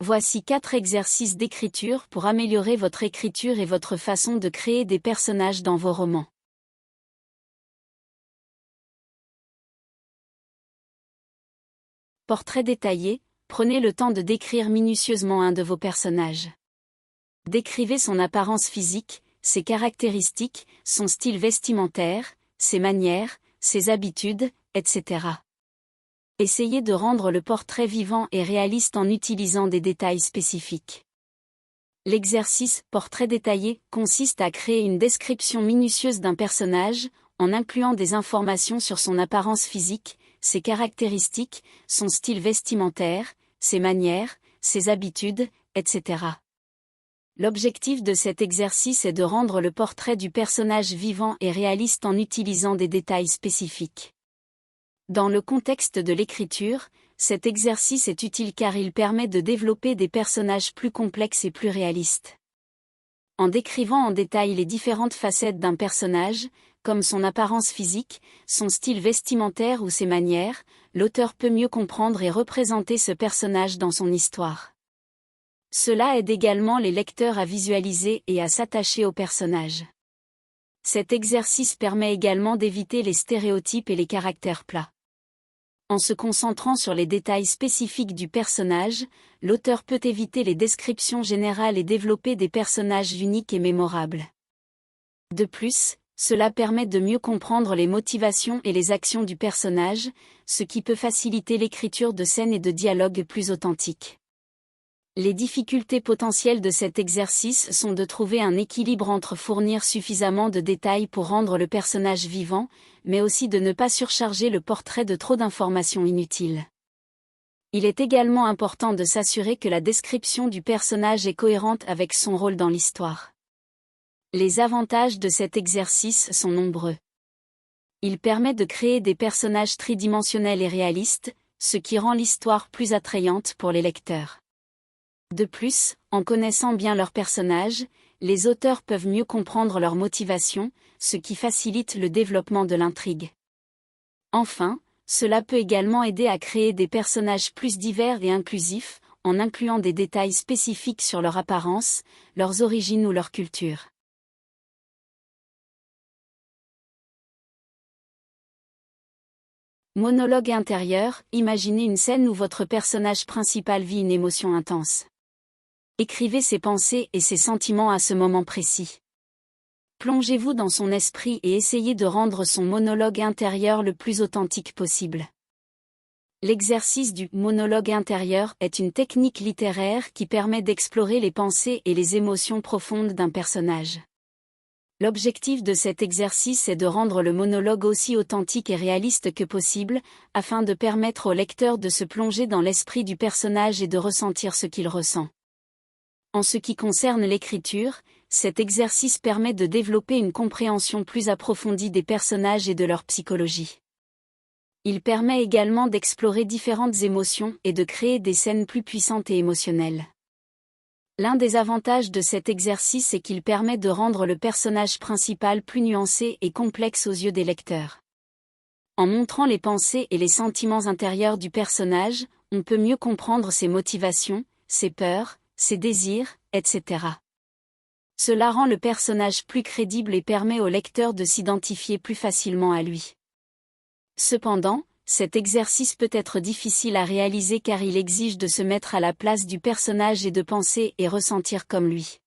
Voici 4 exercices d'écriture pour améliorer votre écriture et votre façon de créer des personnages dans vos romans. Portrait détaillé, prenez le temps de décrire minutieusement un de vos personnages. Décrivez son apparence physique, ses caractéristiques, son style vestimentaire, ses manières, ses habitudes, etc. Essayez de rendre le portrait vivant et réaliste en utilisant des détails spécifiques. L'exercice « Portrait détaillé » consiste à créer une description minutieuse d'un personnage, en incluant des informations sur son apparence physique, ses caractéristiques, son style vestimentaire, ses manières, ses habitudes, etc. L'objectif de cet exercice est de rendre le portrait du personnage vivant et réaliste en utilisant des détails spécifiques. Dans le contexte de l'écriture, cet exercice est utile car il permet de développer des personnages plus complexes et plus réalistes. En décrivant en détail les différentes facettes d'un personnage, comme son apparence physique, son style vestimentaire ou ses manières, l'auteur peut mieux comprendre et représenter ce personnage dans son histoire. Cela aide également les lecteurs à visualiser et à s'attacher au personnage. Cet exercice permet également d'éviter les stéréotypes et les caractères plats. En se concentrant sur les détails spécifiques du personnage, l'auteur peut éviter les descriptions générales et développer des personnages uniques et mémorables. De plus, cela permet de mieux comprendre les motivations et les actions du personnage, ce qui peut faciliter l'écriture de scènes et de dialogues plus authentiques. Les difficultés potentielles de cet exercice sont de trouver un équilibre entre fournir suffisamment de détails pour rendre le personnage vivant, mais aussi de ne pas surcharger le portrait de trop d'informations inutiles. Il est également important de s'assurer que la description du personnage est cohérente avec son rôle dans l'histoire. Les avantages de cet exercice sont nombreux. Il permet de créer des personnages tridimensionnels et réalistes, ce qui rend l'histoire plus attrayante pour les lecteurs. De plus, en connaissant bien leurs personnages, les auteurs peuvent mieux comprendre leurs motivations, ce qui facilite le développement de l'intrigue. Enfin, cela peut également aider à créer des personnages plus divers et inclusifs, en incluant des détails spécifiques sur leur apparence, leurs origines ou leur culture. Monologue intérieur, imaginez une scène où votre personnage principal vit une émotion intense. Écrivez ses pensées et ses sentiments à ce moment précis. Plongez-vous dans son esprit et essayez de rendre son monologue intérieur le plus authentique possible. L'exercice du monologue intérieur est une technique littéraire qui permet d'explorer les pensées et les émotions profondes d'un personnage. L'objectif de cet exercice est de rendre le monologue aussi authentique et réaliste que possible, afin de permettre au lecteur de se plonger dans l'esprit du personnage et de ressentir ce qu'il ressent. En ce qui concerne l'écriture, cet exercice permet de développer une compréhension plus approfondie des personnages et de leur psychologie. Il permet également d'explorer différentes émotions et de créer des scènes plus puissantes et émotionnelles. L'un des avantages de cet exercice est qu'il permet de rendre le personnage principal plus nuancé et complexe aux yeux des lecteurs. En montrant les pensées et les sentiments intérieurs du personnage, on peut mieux comprendre ses motivations, ses peurs, ses désirs, etc. Cela rend le personnage plus crédible et permet au lecteur de s'identifier plus facilement à lui. Cependant, cet exercice peut être difficile à réaliser car il exige de se mettre à la place du personnage et de penser et ressentir comme lui.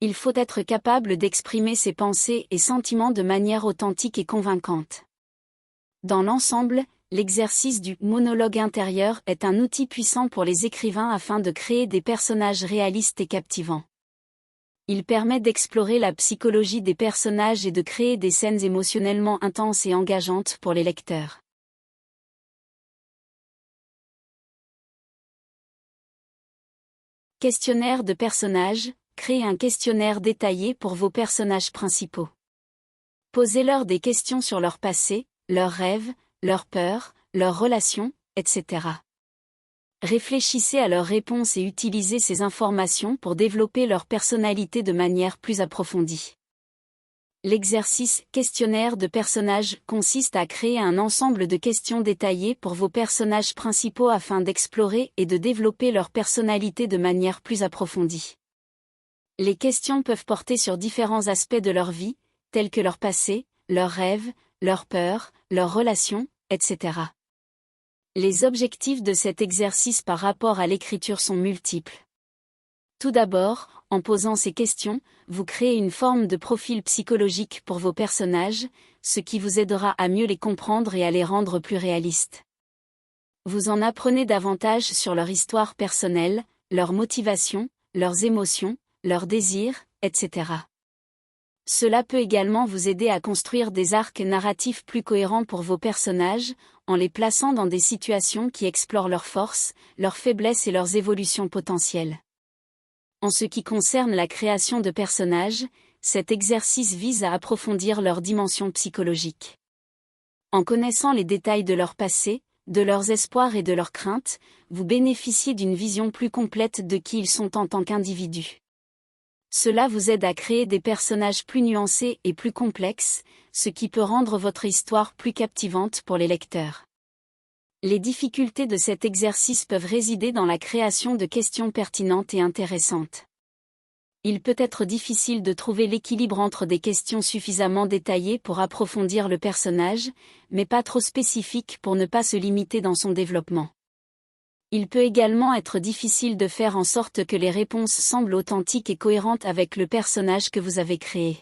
Il faut être capable d'exprimer ses pensées et sentiments de manière authentique et convaincante. Dans l'ensemble, l'exercice du monologue intérieur est un outil puissant pour les écrivains afin de créer des personnages réalistes et captivants. Il permet d'explorer la psychologie des personnages et de créer des scènes émotionnellement intenses et engageantes pour les lecteurs. Questionnaire de personnages, créez un questionnaire détaillé pour vos personnages principaux. Posez-leur des questions sur leur passé, leurs rêves, leurs peurs, leurs relations, etc. Réfléchissez à leurs réponses et utilisez ces informations pour développer leur personnalité de manière plus approfondie. L'exercice questionnaire de personnage consiste à créer un ensemble de questions détaillées pour vos personnages principaux afin d'explorer et de développer leur personnalité de manière plus approfondie. Les questions peuvent porter sur différents aspects de leur vie, tels que leur passé, leurs rêves, leurs peurs, leurs relations, etc. Les objectifs de cet exercice par rapport à l'écriture sont multiples. Tout d'abord, en posant ces questions, vous créez une forme de profil psychologique pour vos personnages, ce qui vous aidera à mieux les comprendre et à les rendre plus réalistes. Vous en apprenez davantage sur leur histoire personnelle, leurs motivations, leurs émotions, leurs désirs, etc. Cela peut également vous aider à construire des arcs narratifs plus cohérents pour vos personnages, en les plaçant dans des situations qui explorent leurs forces, leurs faiblesses et leurs évolutions potentielles. En ce qui concerne la création de personnages, cet exercice vise à approfondir leur dimension psychologique. En connaissant les détails de leur passé, de leurs espoirs et de leurs craintes, vous bénéficiez d'une vision plus complète de qui ils sont en tant qu'individus. Cela vous aide à créer des personnages plus nuancés et plus complexes, ce qui peut rendre votre histoire plus captivante pour les lecteurs. Les difficultés de cet exercice peuvent résider dans la création de questions pertinentes et intéressantes. Il peut être difficile de trouver l'équilibre entre des questions suffisamment détaillées pour approfondir le personnage, mais pas trop spécifiques pour ne pas se limiter dans son développement. Il peut également être difficile de faire en sorte que les réponses semblent authentiques et cohérentes avec le personnage que vous avez créé.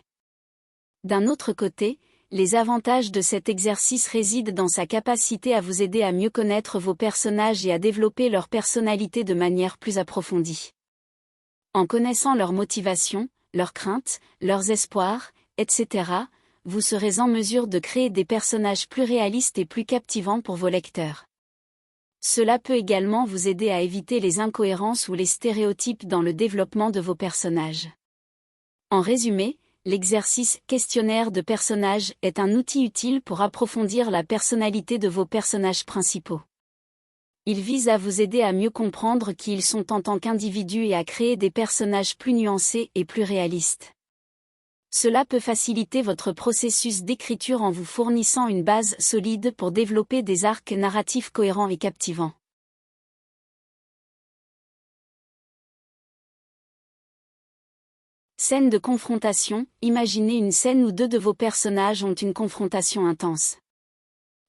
D'un autre côté, les avantages de cet exercice résident dans sa capacité à vous aider à mieux connaître vos personnages et à développer leur personnalité de manière plus approfondie. En connaissant leurs motivations, leurs craintes, leurs espoirs, etc., vous serez en mesure de créer des personnages plus réalistes et plus captivants pour vos lecteurs. Cela peut également vous aider à éviter les incohérences ou les stéréotypes dans le développement de vos personnages. En résumé, l'exercice questionnaire de personnage est un outil utile pour approfondir la personnalité de vos personnages principaux. Il vise à vous aider à mieux comprendre qui ils sont en tant qu'individus et à créer des personnages plus nuancés et plus réalistes. Cela peut faciliter votre processus d'écriture en vous fournissant une base solide pour développer des arcs narratifs cohérents et captivants. Scène de confrontation. Imaginez une scène où deux de vos personnages ont une confrontation intense.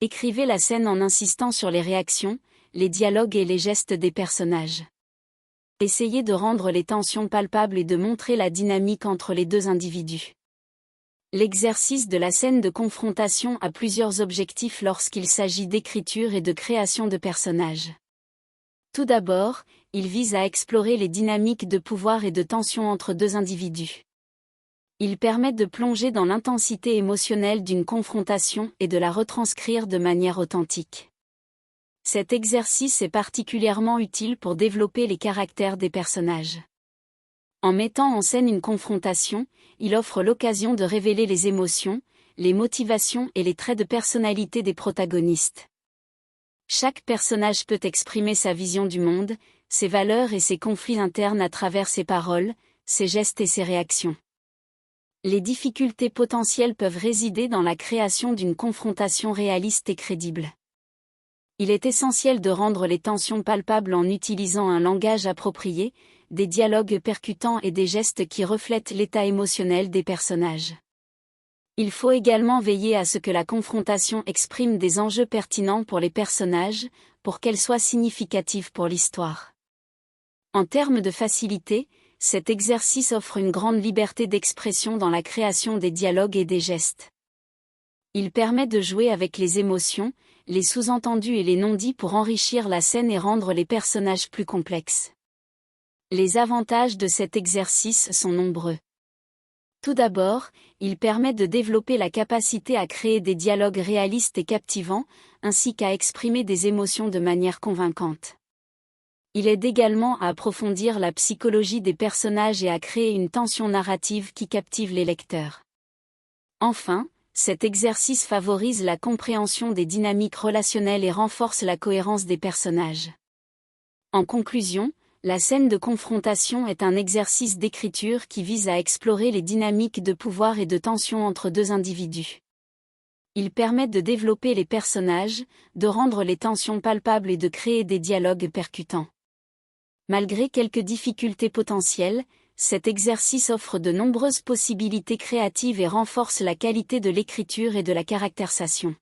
Écrivez la scène en insistant sur les réactions, les dialogues et les gestes des personnages. Essayez de rendre les tensions palpables et de montrer la dynamique entre les deux individus. L'exercice de la scène de confrontation a plusieurs objectifs lorsqu'il s'agit d'écriture et de création de personnages. Tout d'abord, il vise à explorer les dynamiques de pouvoir et de tension entre deux individus. Il permet de plonger dans l'intensité émotionnelle d'une confrontation et de la retranscrire de manière authentique. Cet exercice est particulièrement utile pour développer les caractères des personnages. En mettant en scène une confrontation, il offre l'occasion de révéler les émotions, les motivations et les traits de personnalité des protagonistes. Chaque personnage peut exprimer sa vision du monde, ses valeurs et ses conflits internes à travers ses paroles, ses gestes et ses réactions. Les difficultés potentielles peuvent résider dans la création d'une confrontation réaliste et crédible. Il est essentiel de rendre les tensions palpables en utilisant un langage approprié, des dialogues percutants et des gestes qui reflètent l'état émotionnel des personnages. Il faut également veiller à ce que la confrontation exprime des enjeux pertinents pour les personnages, pour qu'elle soit significative pour l'histoire. En termes de facilité, cet exercice offre une grande liberté d'expression dans la création des dialogues et des gestes. Il permet de jouer avec les émotions, les sous-entendus et les non-dits pour enrichir la scène et rendre les personnages plus complexes. Les avantages de cet exercice sont nombreux. Tout d'abord, il permet de développer la capacité à créer des dialogues réalistes et captivants, ainsi qu'à exprimer des émotions de manière convaincante. Il aide également à approfondir la psychologie des personnages et à créer une tension narrative qui captive les lecteurs. Enfin, cet exercice favorise la compréhension des dynamiques relationnelles et renforce la cohérence des personnages. En conclusion, La scène de confrontation est un exercice d'écriture qui vise à explorer les dynamiques de pouvoir et de tension entre deux individus. Il permet de développer les personnages, de rendre les tensions palpables et de créer des dialogues percutants. Malgré quelques difficultés potentielles, cet exercice offre de nombreuses possibilités créatives et renforce la qualité de l'écriture et de la caractérisation.